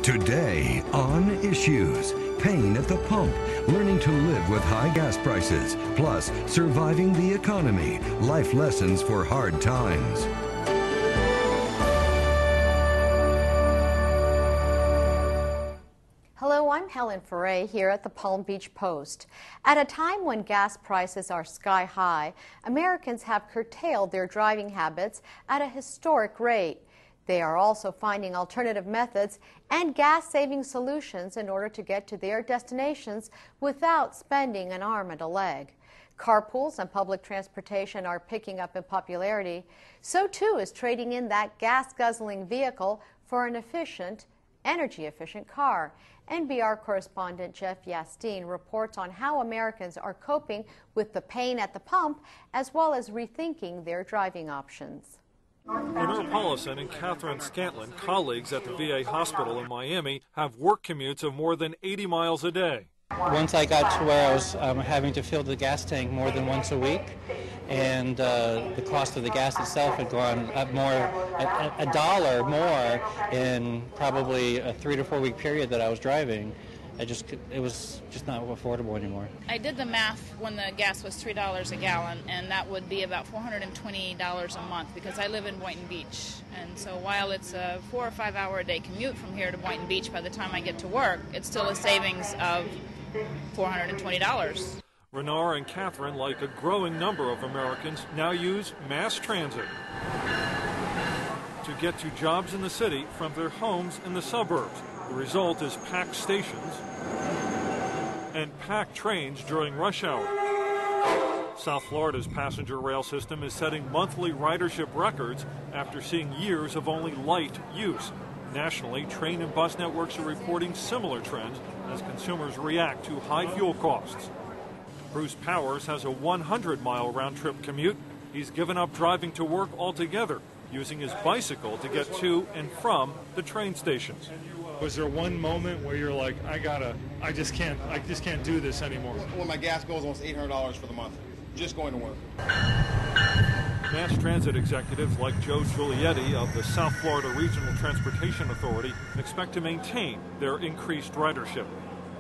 Today on Issues, pain at the pump, learning to live with high gas prices, plus surviving the economy, life lessons for hard times. Hello, I'm Helen Foray here at the Palm Beach Post. At a time when gas prices are sky high, Americans have curtailed their driving habits at a historic rate. They are also finding alternative methods and gas-saving solutions in order to get to their destinations without spending an arm and a leg. Carpools and public transportation are picking up in popularity. So too is trading in that gas-guzzling vehicle for an efficient, energy-efficient car. NBR correspondent Jeff Yasteen reports on how Americans are coping with the pain at the pump as well as rethinking their driving options. Lenore Paulison and Catherine Scantlin, colleagues at the VA hospital in Miami, have work commutes of more than 80 miles a day. Once I got to where I was having to fill the gas tank more than once a week, and the cost of the gas itself had gone up a dollar more in probably a 3 to 4 week period that I was driving. It was just not affordable anymore. I did the math when the gas was $3 a gallon, and that would be about $420 a month because I live in Boynton Beach. And so while it's a 4 or 5 hour a day commute from here to Boynton Beach, by the time I get to work, it's still a savings of $420. Renard and Catherine, like a growing number of Americans, now use mass transit to get to jobs in the city from their homes in the suburbs. The result is packed stations and packed trains during rush hour. South Florida's passenger rail system is setting monthly ridership records after seeing years of only light use. Nationally, train and bus networks are reporting similar trends as consumers react to high fuel costs. Bruce Powers has a 100-mile round-trip commute. He's given up driving to work altogether, using his bicycle to get to and from the train stations. Was there one moment where you're like, I just can't do this anymore? When my gas bill is almost $800 for the month, just going to work. Mass transit executives like Joe Giulietti of the South Florida Regional Transportation Authority expect to maintain their increased ridership.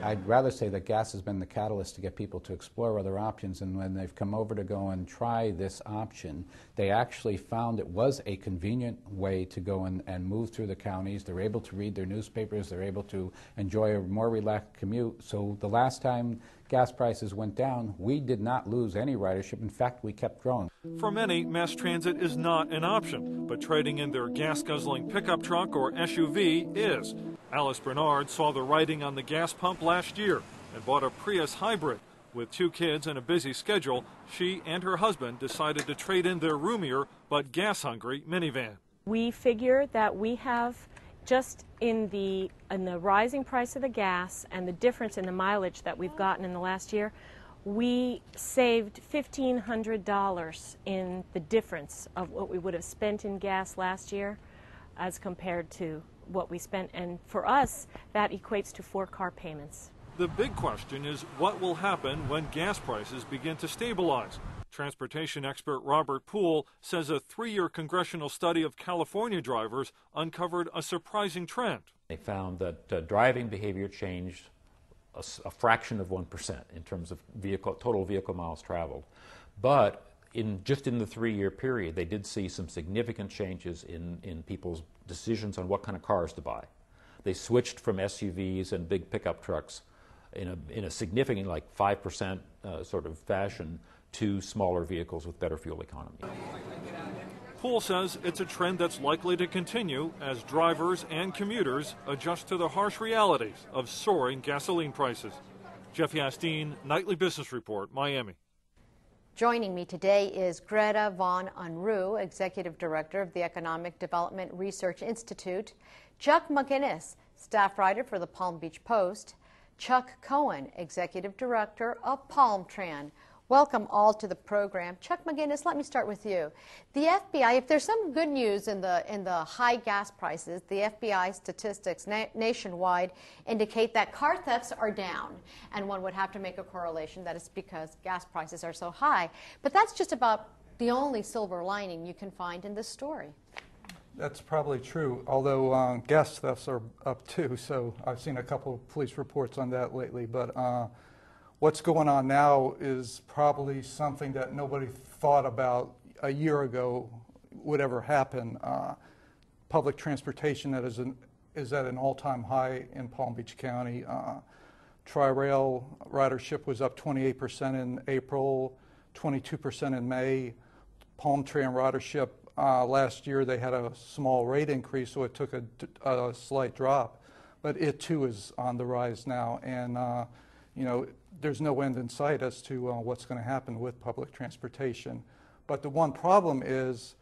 I'd rather say that gas has been the catalyst to get people to explore other options, and when they've come over to go and try this option, they actually found it was a convenient way to go and move through the counties. They're able to read their newspapers, they're able to enjoy a more relaxed commute. So the last time gas prices went down, we did not lose any ridership. In fact, we kept growing. For many, mass transit is not an option, but trading in their gas-guzzling pickup truck or SUV is. Alice Bernard saw the writing on the gas pump last year and bought a Prius hybrid. With 2 kids and a busy schedule, she and her husband decided to trade in their roomier but gas-hungry minivan. We figure that we have, just in the rising price of the gas and the difference in the mileage that we've gotten in the last year, we saved $1,500 in the difference of what we would have spent in gas last year as compared to what we spent, and for us that equates to 4 car payments. The big question is what will happen when gas prices begin to stabilize. Transportation expert Robert Poole says a 3-year congressional study of California drivers uncovered a surprising trend. They found that driving behavior changed a fraction of 1% in terms of total vehicle miles traveled, but just in the 3-year period, they did see some significant changes in people's decisions on what kind of cars to buy. They switched from SUVs and big pickup trucks in a significant, like 5% sort of fashion, to smaller vehicles with better fuel economy. Poole says it's a trend that's likely to continue as drivers and commuters adjust to the harsh realities of soaring gasoline prices. Jeff Yasteen, Nightly Business Report, Miami. Joining me today is Greta von Unruh, Executive Director of the Economic Development Research Institute, Chuck McGinnis, staff writer for the Palm Beach Post, Chuck Cohen, Executive Director of PalmTran. Welcome all to the program. Chuck McGinnis, let me start with you. The FBI, if there's some good news in the high gas prices, the FBI statistics nationwide indicate that car thefts are down. And one would have to make a correlation that it's because gas prices are so high. But that's just about the only silver lining you can find in this story. That's probably true, although gas thefts are up too, so I've seen a couple of police reports on that lately. But what's going on now is probably something that nobody thought about a year ago would ever happen. Public transportation that is at an all-time high in Palm Beach County. Tri-Rail ridership was up 28% in April, 22% in May. Palm Tran ridership last year, they had a small rate increase, so it took a slight drop. But it too is on the rise now, and you know, there's no end in sight as to what's going to happen with public transportation. But the one problem is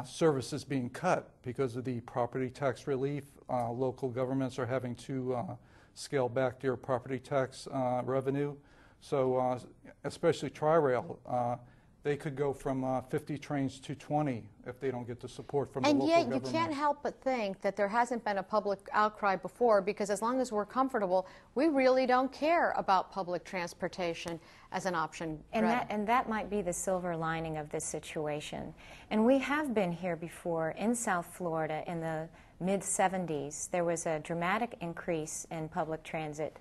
services being cut because of the property tax relief. Local governments are having to scale back their property tax revenue. So especially Tri-Rail, they could go from 50 trains to 20 if they don't get the support from the local government. And yet you can't help but think that there hasn't been a public outcry before, because as long as we're comfortable, we really don't care about public transportation as an option. And that might be the silver lining of this situation. And we have been here before in South Florida in the mid-70s. There was a dramatic increase in public transit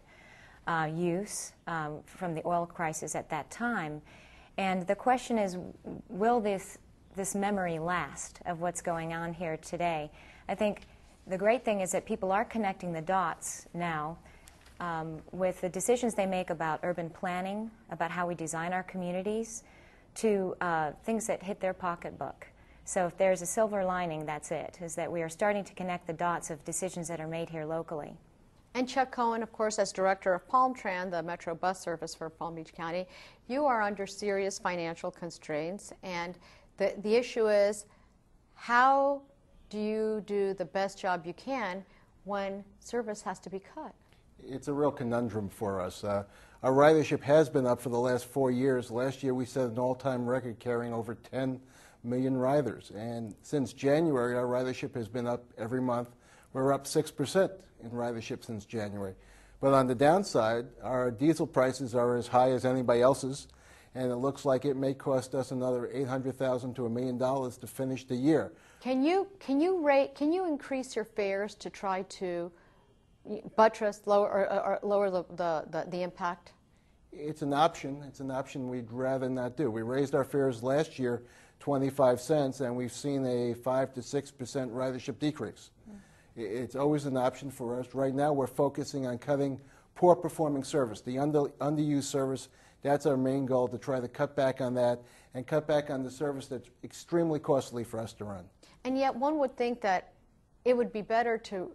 use from the oil crisis at that time. And the question is, will this memory last of what's going on here today? I think the great thing is that people are connecting the dots now with the decisions they make about urban planning, about how we design our communities, to things that hit their pocketbook. So if there's a silver lining, that's it, is that we are starting to connect the dots of decisions that are made here locally. And Chuck Cohen, of course, as director of Palm Tran, the Metro bus service for Palm Beach County, you are under serious financial constraints, and the issue is, how do you do the best job you can when service has to be cut? It's a real conundrum for us. Our ridership has been up for the last 4 years. Last year we set an all-time record carrying over 10 million riders, and since January our ridership has been up every month. We're up 6% in ridership since January. But on the downside, our diesel prices are as high as anybody else's, and it looks like it may cost us another $800,000 to $1 million to finish the year. Can you increase your fares to try to buttress, lower the impact? It's an option. It's an option we'd rather not do. We raised our fares last year 25 cents, and we've seen a 5 to 6% ridership decrease. It's always an option for us. Right now we're focusing on cutting poor performing service, the underused service. That's our main goal, to try to cut back on that and cut back on the service that's extremely costly for us to run. And yet one would think that it would be better to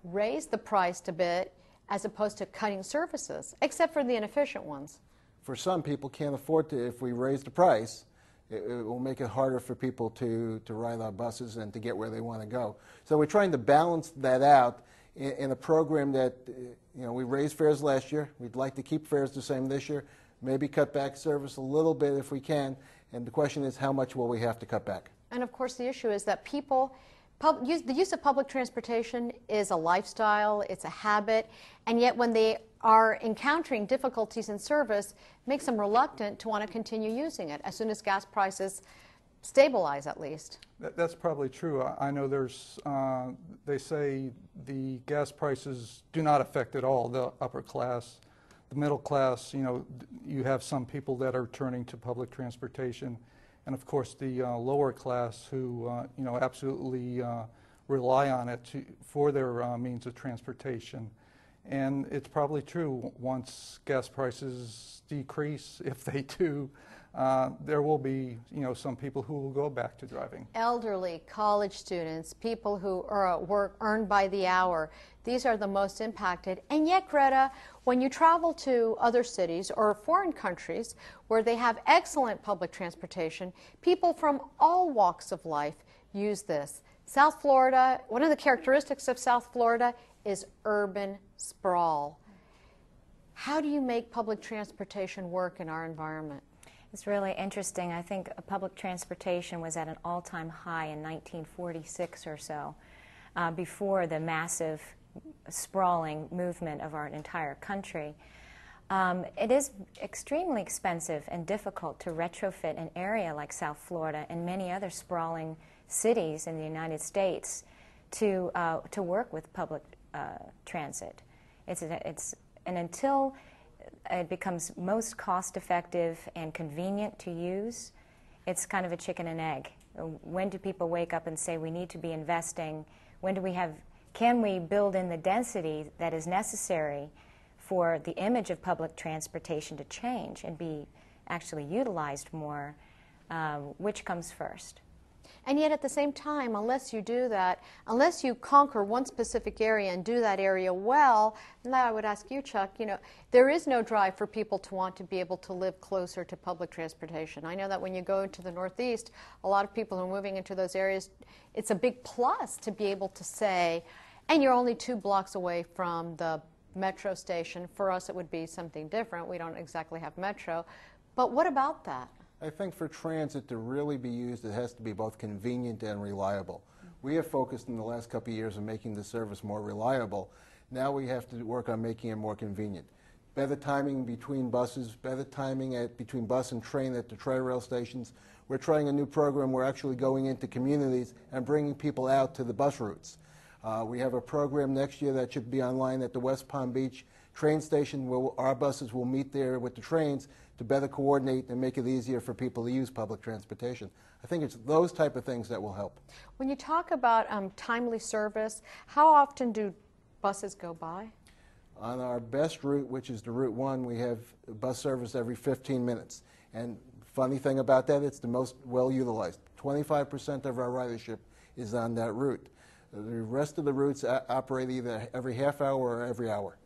raise the price a bit as opposed to cutting services, except for the inefficient ones. For some, people can't afford to. If we raise the price, it will make it harder for people to ride our buses and to get where they want to go. So we're trying to balance that out in a program that, you know, we raised fares last year. We'd like to keep fares the same this year, maybe cut back service a little bit if we can. And the question is, how much will we have to cut back? And of course the issue is that the use of public transportation is a lifestyle, it's a habit, and yet when they are encountering difficulties in service, makes them reluctant to want to continue using it as soon as gas prices stabilize, at least. That's probably true. I know there's, they say the gas prices do not affect at all the upper class. The middle class, you know, you have some people that are turning to public transportation, and of course the lower class who, you know, absolutely rely on it for their means of transportation. And it's probably true, once gas prices decrease, if they do, there will be, you know, some people who will go back to driving. Elderly, college students, people who are at work earned by the hour, these are the most impacted. And yet, Greta, when you travel to other cities or foreign countries where they have excellent public transportation, people from all walks of life use this. South Florida, one of the characteristics of South Florida is urban sprawl. How do you make public transportation work in our environment? It's really interesting. I think public transportation was at an all-time high in 1946 or so, before the massive sprawling movement of our entire country. It is extremely expensive and difficult to retrofit an area like South Florida and many other sprawling cities in the United States to work with public transit. And until it becomes most cost-effective and convenient to use, it's kind of a chicken and egg. When do people wake up and say we need to be investing? Can we build in the density that is necessary for the image of public transportation to change and be actually utilized more? Which comes first? And yet at the same time, unless you do that, unless you conquer one specific area and do that area well, and I would ask you, Chuck, there is no drive for people to want to be able to live closer to public transportation. I know that when you go into the Northeast, a lot of people are moving into those areas. It's a big plus to be able to say, and you're only 2 blocks away from the metro station. For us, it would be something different. We don't exactly have metro. But what about that? I think for transit to really be used, it has to be both convenient and reliable. We have focused in the last couple of years on making the service more reliable. Now we have to work on making it more convenient. Better timing between buses, better timing between bus and train at the tri-rail stations. We're trying a new program. We're actually going into communities and bringing people out to the bus routes. We have a program next year that should be online at the West Palm Beach train station where our buses will meet there with the trains to better coordinate and make it easier for people to use public transportation. I think it's those type of things that will help. When you talk about timely service, how often do buses go by? On our best route, which is the Route 1, we have bus service every 15 minutes. And funny thing about that, it's the most well utilized. 25% of our ridership is on that route. The rest of the routes operate either every half hour or every hour.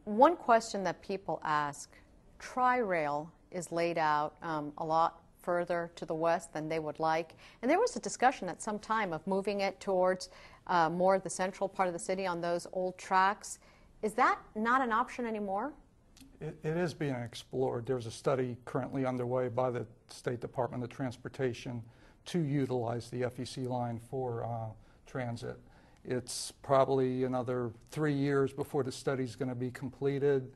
One question that people ask, Tri-Rail is laid out a lot further to the west than they would like. And there was a discussion at some time of moving it towards more of the central part of the city on those old tracks. Is that not an option anymore? It is being explored. There's a study currently underway by the State Department of Transportation to utilize the FEC line for transit. It's probably another 3 years before the study's going to be completed.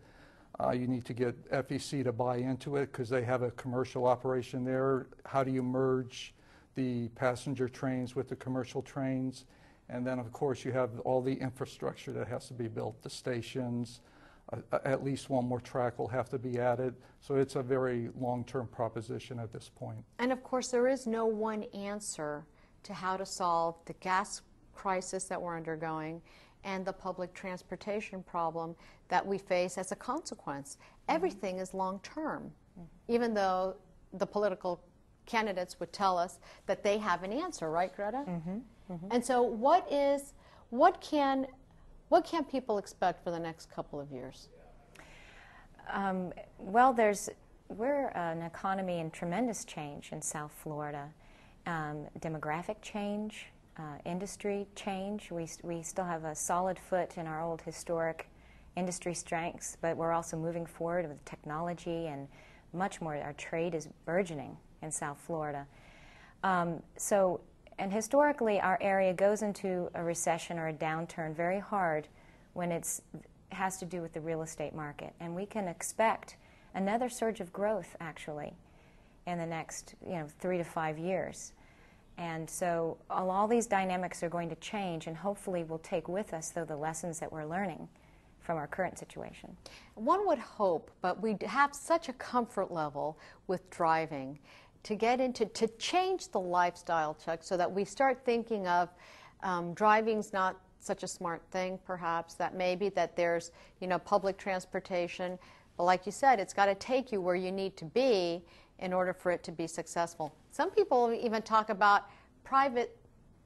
You need to get FEC to buy into it because they have a commercial operation there. How do you merge the passenger trains with the commercial trains? And then, of course, you have all the infrastructure that has to be built, the stations. At least one more track will have to be added. So it's a very long-term proposition at this point. And, of course, there is no one answer to how to solve the gas crisis that we're undergoing and the public transportation problem that we face as a consequence. Everything is long-term, even though the political candidates would tell us that they have an answer, right, Greta? And so what can people expect for the next couple of years? Well, we're an economy in tremendous change in South Florida. Demographic change, industry change. We still have a solid foot in our old historic industry strengths, but we're also moving forward with technology and much more. Our trade is burgeoning in South Florida. And historically, our area goes into a recession or a downturn very hard when it has to do with the real estate market. And we can expect another surge of growth, actually, in the next 3 to 5 years. And so all these dynamics are going to change, and hopefully we'll take with us, though, the lessons that we're learning from our current situation. One would hope, but we have such a comfort level with driving to change the lifestyle, Chuck, so that we start thinking of driving's not such a smart thing, perhaps, that maybe that there's, public transportation, but like you said, it's got to take you where you need to be in order for it to be successful. Some people even talk about private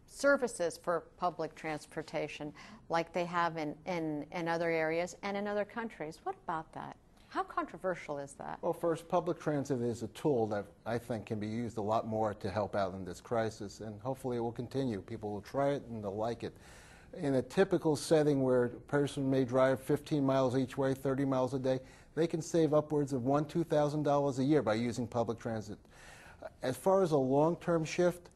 services for public transportation like they have in other areas and in other countries. What about that? How controversial is that? Well, first, public transit is a tool that I think can be used a lot more to help out in this crisis, and hopefully it will continue. People will try it and they'll like it. In a typical setting where a person may drive 15 miles each way, 30 miles a day, they can save upwards of $1,000 to $2,000 a year by using public transit. As far as a long-term shift,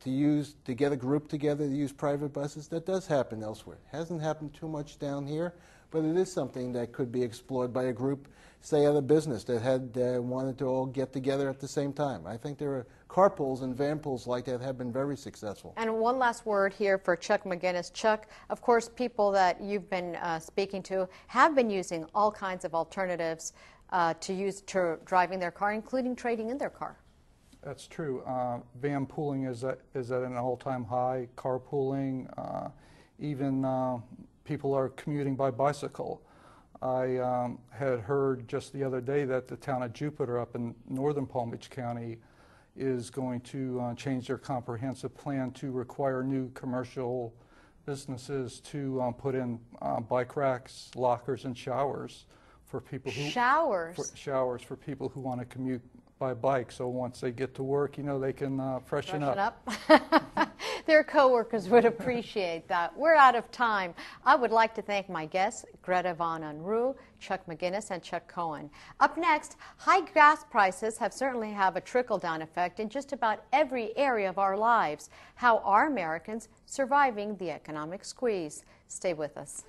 to get a group together to use private buses. That does happen elsewhere. Hasn't happened too much down here, but it is something that could be explored by a group, say at a business that had wanted to all get together at the same time. I think there are carpools and van pools like that have been very successful. And one last word here for Chuck McGinnis. Chuck, of course, people that you've been speaking to have been using all kinds of alternatives to driving their car, including trading in their car. That's true. Van pooling is at an all-time high. Carpooling, even people are commuting by bicycle. I had heard just the other day that the town of Jupiter up in northern Palm Beach County is going to change their comprehensive plan to require new commercial businesses to put in bike racks, lockers, and showers for people who showers for people who want to commute by bike. So once they get to work, they can freshen up. Their coworkers would appreciate that. We're out of time. I would like to thank my guests, Greta Von Unruh, Chuck McGinnis, and Chuck Cohen. Up next, high gas prices certainly have a trickle-down effect in just about every area of our lives. How are Americans surviving the economic squeeze? Stay with us.